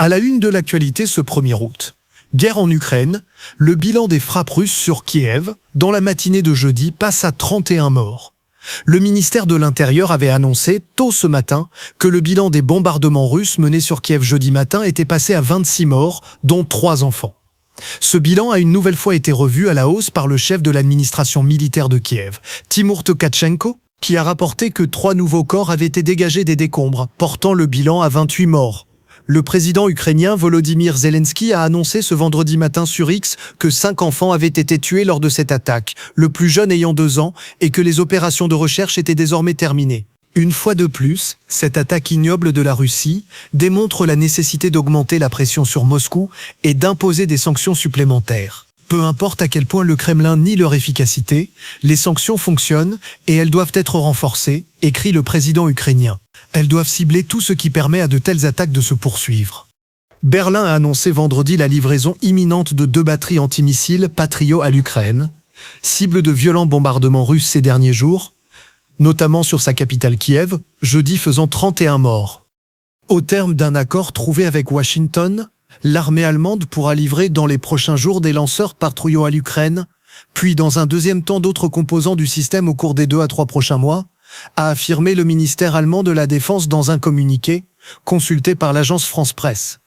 À la une de l'actualité ce 1er août. Guerre en Ukraine, le bilan des frappes russes sur Kiev, dans la matinée de jeudi, passe à 31 morts. Le ministère de l'Intérieur avait annoncé, tôt ce matin, que le bilan des bombardements russes menés sur Kiev jeudi matin était passé à 26 morts, dont 3 enfants. Ce bilan a une nouvelle fois été revu à la hausse par le chef de l'administration militaire de Kiev, Timur Tkachenko, qui a rapporté que 3 nouveaux corps avaient été dégagés des décombres, portant le bilan à 28 morts. Le président ukrainien Volodymyr Zelensky a annoncé ce vendredi matin sur X que 5 enfants avaient été tués lors de cette attaque, le plus jeune ayant 2 ans, et que les opérations de recherche étaient désormais terminées. Une fois de plus, cette attaque ignoble de la Russie démontre la nécessité d'augmenter la pression sur Moscou et d'imposer des sanctions supplémentaires. Peu importe à quel point le Kremlin nie leur efficacité, les sanctions fonctionnent et elles doivent être renforcées, écrit le président ukrainien. Elles doivent cibler tout ce qui permet à de telles attaques de se poursuivre. Berlin a annoncé vendredi la livraison imminente de 2 batteries antimissiles Patriot à l'Ukraine, cible de violents bombardements russes ces derniers jours, notamment sur sa capitale Kiev, jeudi faisant 31 morts. Au terme d'un accord trouvé avec Washington, l'armée allemande pourra livrer dans les prochains jours des lanceurs Patriot à l'Ukraine, puis dans un deuxième temps d'autres composants du système au cours des 2 à 3 prochains mois, a affirmé le ministère allemand de la Défense dans un communiqué, consulté par l'agence France Presse.